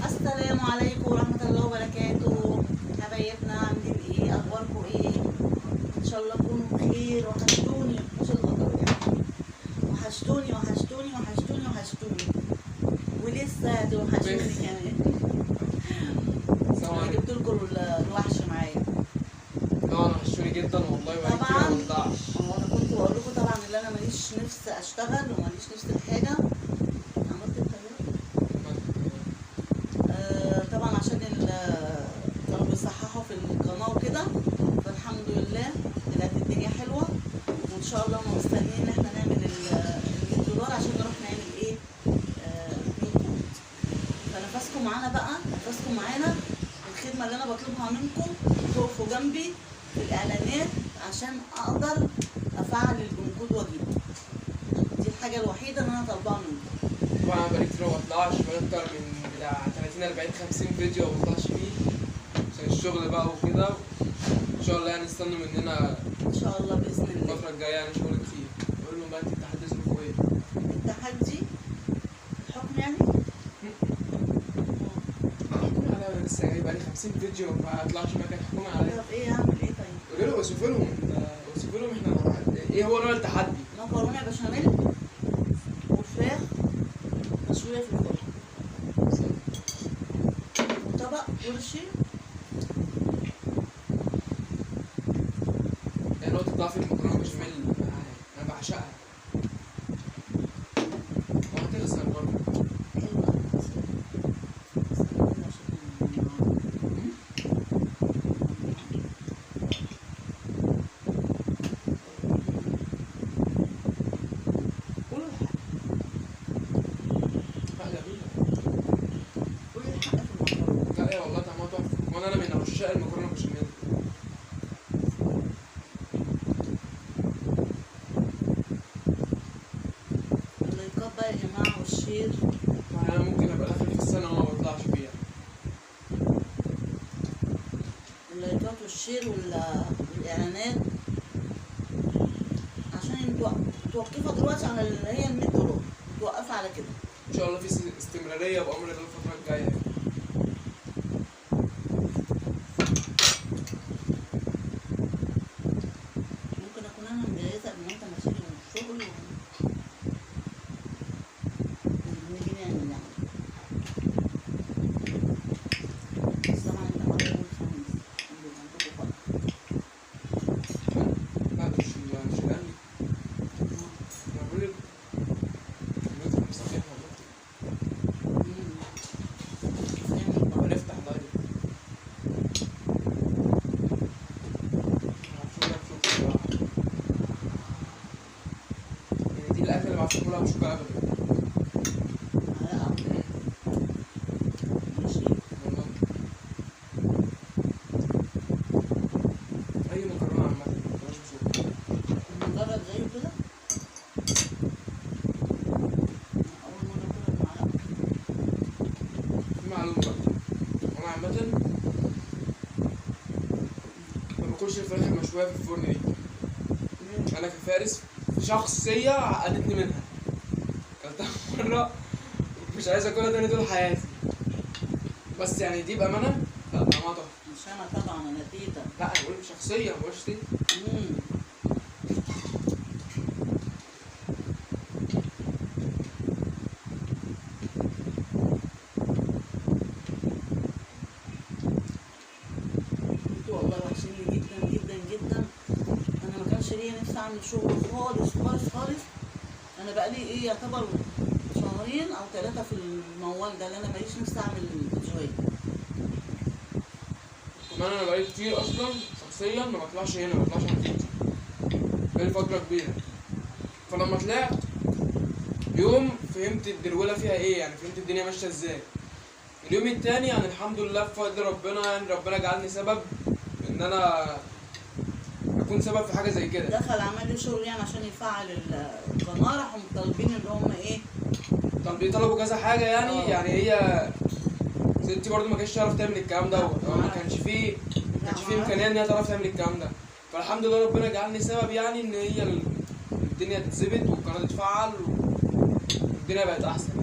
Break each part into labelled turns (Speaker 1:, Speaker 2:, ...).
Speaker 1: السلام عليكم ورحمة الله وبركاته. حبايبنا عاملين ايه؟ اخباركم ايه؟ ان شاء الله تكونوا بخير. وحشتوني مش الغدر يعني، وحشتوني وحشتوني وحشتوني وحشتوني ولسه هتوحشوني كمان. انا جبت لكم الوحش معايا.
Speaker 2: طبعا وحشتوني جدا والله.
Speaker 1: طبعا انا كنت بقول لكم طبعا ان انا ماليش نفس اشتغل وماليش نفس الحاجه. عملت الطريقه طبعا عشان كانوا بيصححوا في القناه وكده، فالحمد لله طلعت الدنيا حلوه، وان شاء الله هم مستنيين ان احنا نعمل $100 عشان نروح نعمل ايه يوتيوب. فنفسكم معانا بقى، نفسكم معانا. الخدمه اللي انا بطلبها منكم تقفوا جنبي في الاعلانات عشان اقدر افعل البنكود واجيبه. دي الحاجه الوحيده اللي انا طالباها منكم.
Speaker 2: طبعا انا بقالي كتير ما بطلعش، بقالي اكتر من بتاع 30 40 50 فيديو ما بطلعش فيه عشان الشغل بقى وكده. ان شاء الله يعني استنوا مننا
Speaker 1: ان شاء الله باذن الله
Speaker 2: الفتره الجايه يعني شغل كتير. قول لهم بقى انت التحدي اسمه ايه؟
Speaker 1: التحدي الحكم يعني.
Speaker 2: احكمي عليا، انا لسه جاي بقالي 50 فيديو ما اطلعش مكان. احكمي عليا.
Speaker 1: طب ايه اعمل ايه طيب؟
Speaker 2: قولي له اوصفوا لهم احنا ايه هو نوع التحدي؟
Speaker 1: مكرونه بشاميل وفراخ مشويه في الفرن وطبق ورشي.
Speaker 2: يعني نقطه ضعف المكرونه بشاميل انا بعشقها وهتخسر برضه. لا يا والله طعمها تحفه، وانا من عشاق المكرونه بشاميل.
Speaker 1: اللايكات بقى يا جماعه والشير.
Speaker 2: انا ممكن ابقى داخل في السنه وما بطلعش فيها.
Speaker 1: اللايكات والشير والاعلانات عشان توقفها دلوقتي على اللي هي $100، توقفها على كده.
Speaker 2: ان شاء الله في استمراريه بامر الله الفتره الجايه.
Speaker 1: ممكن اكون انا مجهزه قبل ما انت ماشي من الشغل ونيجي نعمل يعني. بس طبعا انت حاضر يوم الخميس عندكم فرق.
Speaker 2: لا ده مش الاهلي. انا بقول لك الناس مسافرين والله. هنفتح لايف. يعني دي الاكله اللي بعرف اكلها بشوكه ابدا. والله اي مكرونه عامه ما تبقاش بشوكه.
Speaker 1: نجرب زيه كده. اول مره اكلها بمعلقه.
Speaker 2: في معلومه بقى، انا عامه ما باكلش الفراخ المشويه في الفرن دي. انا كفارس في شخصيه عقدتني منها، اكلتها مره مش عايز اكلها تاني طول حياتي. بس يعني دي بامانه لا طعمها تحفه.
Speaker 1: مش انا طبعا، انا تيتا.
Speaker 2: لا انا بقول شخصيه ما بقولش دي.
Speaker 1: انتوا والله وحشيني جدا جدا جدا. انا ما كانش ليا نفسي اعمل شغل خالص خالص خالص. انا بقالي ايه يعتبر شهرين او 3 في الموال ده اللي انا ماليش نفسي اعمل فيديوهات.
Speaker 2: كمان انا بقالي كتير اصلا شخصيا ما بطلعش هنا، ما بطلعش على التيك توك بقالي فتره كبيره. فلما طلعت يوم فهمت الدروله فيها ايه، يعني فهمت الدنيا ماشيه ازاي. اليوم التاني يعني الحمد لله بفضل ربنا، يعني ربنا جعلني سبب ان انا اكون سبب في حاجه زي كده.
Speaker 1: دخل عمل لي شغل يعني عشان يفعل القناه، راحوا طالبين اللي هم ايه.
Speaker 2: طب بيطلبوا كذا حاجه يعني. يعني هي ستي برضو ما كانتش تعرف تعمل الكلام ده، ما كانش فيه امكانيه ان هي تعرف تعمل الكلام ده. فالحمد لله ربنا جعلني سبب يعني ان هي الدنيا تتظبط والقناه تتفعل والدنيا بقت احسن.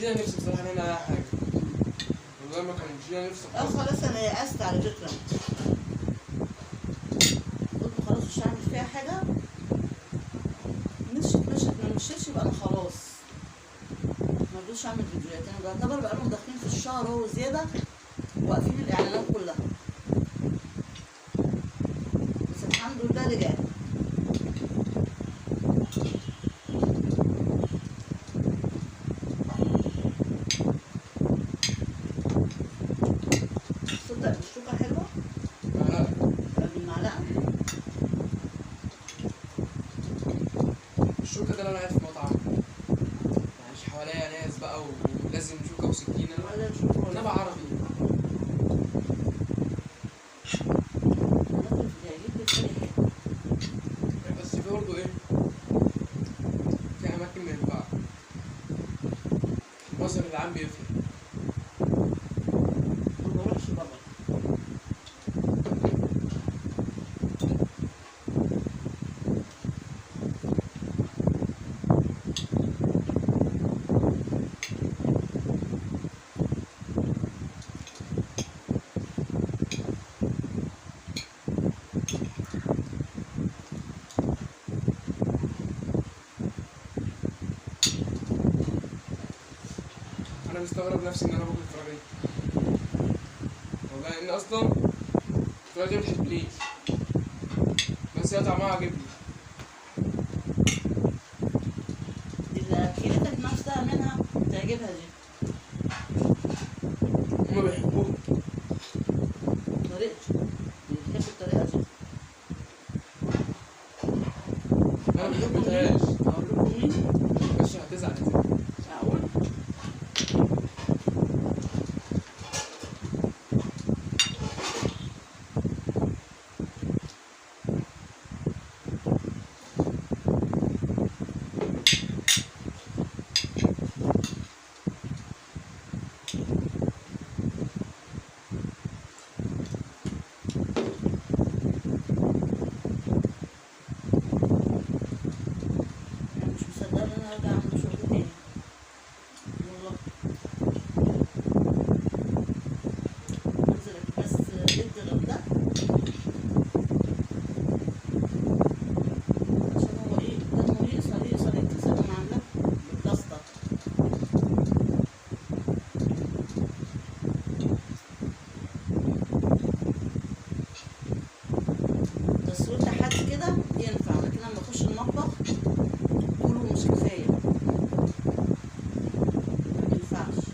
Speaker 2: ليا نفسي بصراحه نعمل عليها حاجه، والله ما كانش ليا نفسي خالص.
Speaker 1: خلاص انا يأست على فكرة، قلت خلاص مش هعمل فيها حاجة، مشيت ما مشيتش يبقى انا خلاص ما رضيتش اعمل فيديوهات. انا بعتبر بقالهم داخلين في الشهر هو زيادة واقفين الاعلانات كلها، بس الحمد لله رجعت. تصدق الشوكة حلوة
Speaker 2: معلقه.
Speaker 1: بالمعلقة.
Speaker 2: الشوكه ده لو انا قاعد في مطعم يعني مش حواليا ناس بقى ولازم شوكه وسكينه،
Speaker 1: ولا شوكة
Speaker 2: انا بقى عربي.
Speaker 1: ناكل في جايبين بالفريق.
Speaker 2: بس في برضه ايه، في اماكن ما ينفعش، المصدر العام بيفرق.
Speaker 1: ما بروحش بره.
Speaker 2: انا مستغرب نفسي ان انا باكل فراخ، والله ان اصلا الفراخ دي متحبليش، بس هي طعمها عاجبني.
Speaker 1: دي اللي اكلتك نفسها منها تعجبها دي،
Speaker 2: هما بيحبوها.
Speaker 1: طريقتي بتحب الطريقة دي.
Speaker 2: انا مبحبهاش،
Speaker 1: اقول لكم مين؟
Speaker 2: بس هتزعل كتير.
Speaker 1: اقول انا مش مصدقة ان انا ارجع اعمل شغل تاني والله. انزل بس بيت الغردقة عشان هو ايه دمه يقصر يتصل انا عاملاه بالبلاستر. تصوير تحدي كده ينفع، لكن لما اخش المطبخ كله مش كفايه، ما ينفعش.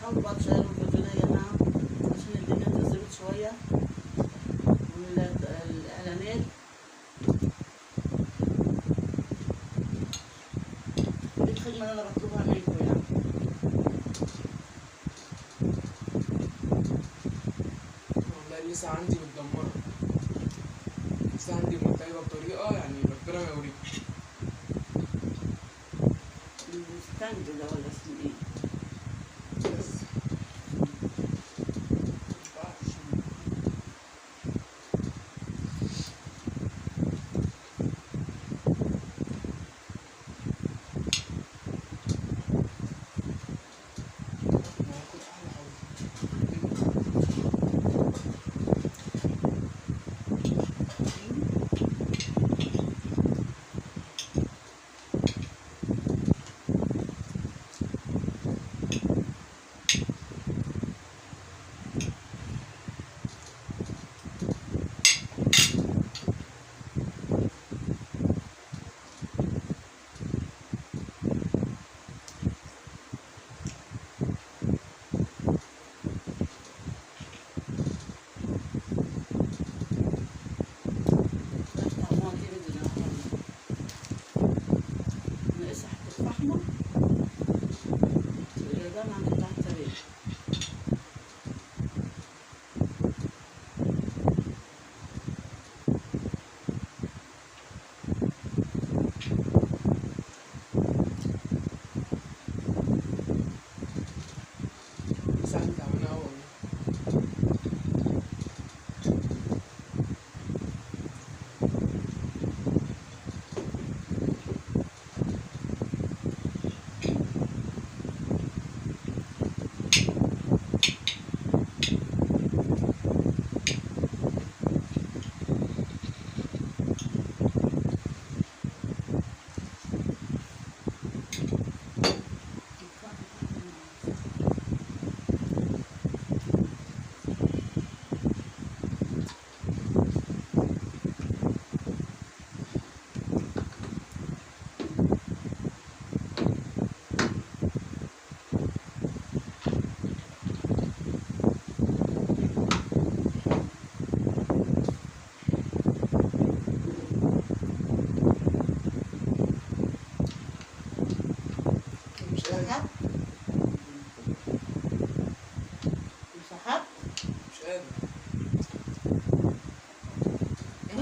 Speaker 1: حاولوا بقى تشيروا الفيديو ده يا جماعه عشان الدنيا تظبط شويه، والاعلانات دي الخدمه اللي انا بطلبها منكم يعني.
Speaker 2: والله لسه عندي متدمرة، لسه عندي مكتئبة بطريقة يعني ربنا ما يوريكم.
Speaker 1: الستاند ده ولا اسمه ايه؟
Speaker 2: بس مينفعش. هاكل أحلى حاجة.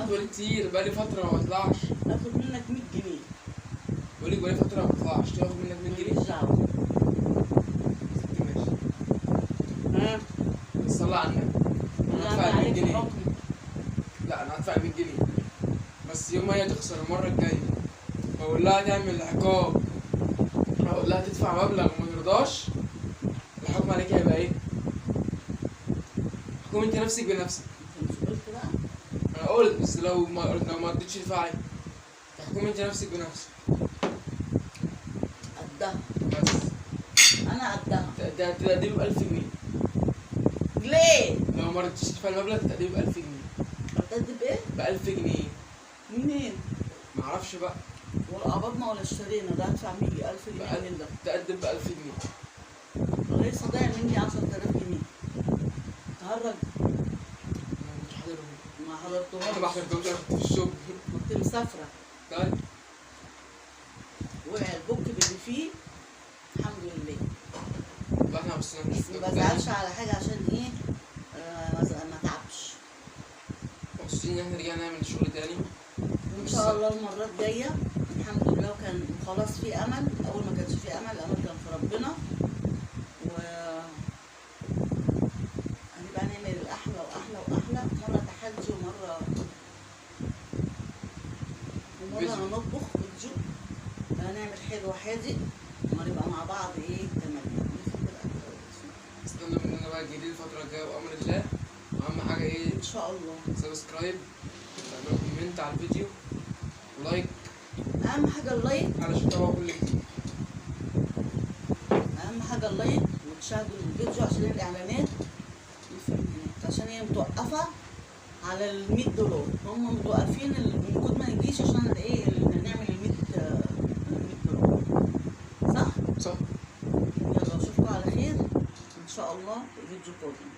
Speaker 2: بقالي كتير، بقالي فترة ما بطلعش.
Speaker 1: اخد منك 100 جنيه.
Speaker 2: بقولك بقالي فترة ما بطلعش، تاخد منك 100 جنيه؟
Speaker 1: ماليش دعوة.
Speaker 2: ماشي.
Speaker 1: ها؟
Speaker 2: صلي على النبي. انا
Speaker 1: لا،
Speaker 2: هدفع 100
Speaker 1: عليك
Speaker 2: جنيه.
Speaker 1: حكم.
Speaker 2: لا انا هدفع 100 جنيه بس يوم ما هي تخسر المرة الجاية بقول لها تعمل عقاب، اقول لها تدفع مبلغ وما ترضاش، الحكم عليك هيبقى ايه؟ حكم انت نفسك بنفسك.
Speaker 1: انت مش قلت بقى؟
Speaker 2: انا قلت بس لو ما رضيتش تدفعي تحكم انت نفسك بنفسك.
Speaker 1: قدها.
Speaker 2: بس
Speaker 1: انا قدها.
Speaker 2: تقدمي ب 1000 جنيه.
Speaker 1: ليه؟
Speaker 2: لو ما رضيتيش تدفعي المبلغ تقدمي ب 1000 جنيه.
Speaker 1: هتقدم بايه؟
Speaker 2: ب 1000 جنيه.
Speaker 1: منين؟
Speaker 2: معرفش بقى.
Speaker 1: ولا قبضنا ولا اشترينا، ده هدفع 100,000 جنيه منين ده؟
Speaker 2: تقدم ب 1000 جنيه.
Speaker 1: لسه ضايع مني 10,000 جنيه. تهرج.
Speaker 2: انا مش حاضرهم.
Speaker 1: ما
Speaker 2: انا ما
Speaker 1: حضرتهمش.
Speaker 2: حضرتهمش، انا كنت في الشغل.
Speaker 1: كنت مسافرة.
Speaker 2: طيب
Speaker 1: وقع البوك باللي فيه. الحمد لله.
Speaker 2: يبقى احنا بس مش
Speaker 1: ما بزعلش على حاجة عشان ايه؟ ما تعبش.
Speaker 2: مبسوطين ان احنا رجعنا نعمل الشغل تاني.
Speaker 1: وان شاء الله المرة الجاية الحمد لله، وكان خلاص في امل. اول ما كانش في امل، الامل كان في ربنا. و هنبقى نعمل الاحلى واحلى واحلى. مرة تحدي ومرة نطبخ فيديو. هنعمل حلو حادق ونبقى مع بعض ايه تمام.
Speaker 2: استنى مننا بقى الجديد الفترة الجاية بأمر الله. وأهم حاجة إيه؟
Speaker 1: ان شاء الله.
Speaker 2: سبسكرايب، تعملوا كومنت على الفيديو، ولايك
Speaker 1: اهم حاجة اللايك.
Speaker 2: علشان تتابعوا كل جديد.
Speaker 1: اهم حاجة اللايك وتشاهدوا الفيديو عشان الاعلانات عشان هي متوقفة على $100. هم متوقفين الكود ما يجيش عشان ايه نعمل $100. صح؟
Speaker 2: صح؟
Speaker 1: يلا اشوفكم على خير ان شاء الله في فيديو قادم.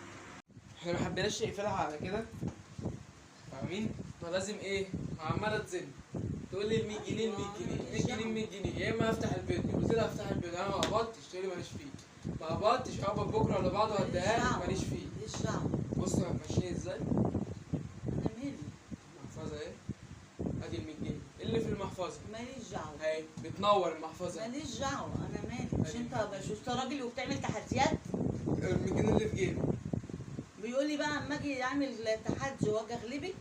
Speaker 2: احنا ما حبيناش نقفلها على كده، فاهمين؟ فلازم ايه؟ عمالة تزن تقول لي ال 100 جنيه ال 100 جنيه، 100 جنيه ال 100 جنيه، يا اما افتح الفيديو. قلت لها افتح الفيديو، انا ما قبضتش، تقول لي ماليش فيه. ما قبضتش، اقبض بكره ولا بعده هديها لك، ماليش فيه.
Speaker 1: ماليش دعوة.
Speaker 2: بص احنا ماشيين ازاي؟
Speaker 1: انا مالي.
Speaker 2: المحفظة ايه؟ ادي ال 100 جنيه اللي في المحفظة
Speaker 1: ماليش دعوة.
Speaker 2: اهي بتنور المحفظة.
Speaker 1: ماليش دعوة. انا مالي. مش انت راجل وبتعمل تحديات؟
Speaker 2: ال 100 جنيه اللي في جيبي.
Speaker 1: بيقول لي بقى اما اجي اعمل تحدي واجي اغلبك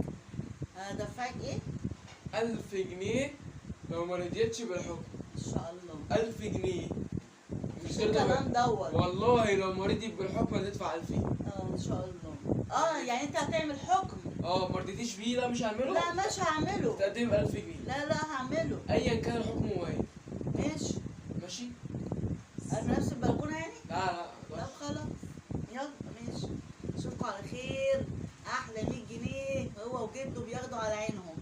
Speaker 1: هدفعك ايه؟
Speaker 2: 1000 جنيه لو ما رضيتش بالحكم.
Speaker 1: ان شاء الله.
Speaker 2: 1000 جنيه مش
Speaker 1: الكلام
Speaker 2: ترضى
Speaker 1: دوت.
Speaker 2: والله لو ما رضيت بالحكم هتدفع 2000.
Speaker 1: ان شاء الله. يعني انت هتعمل حكم؟
Speaker 2: ما رضيتيش بيه، لا مش هعمله.
Speaker 1: لا مش هعمله.
Speaker 2: تقدم 1000 جنيه.
Speaker 1: لا هعمله.
Speaker 2: ايا كان الحكم هو ايه.
Speaker 1: ماشي.
Speaker 2: ماشي؟
Speaker 1: ارمي نفسي البلكونه يعني؟
Speaker 2: لا
Speaker 1: طب خلاص. يلا ماشي. اشوفكم على خير. احلى 100 جنيه هو وجده بياخدوا على عينهم.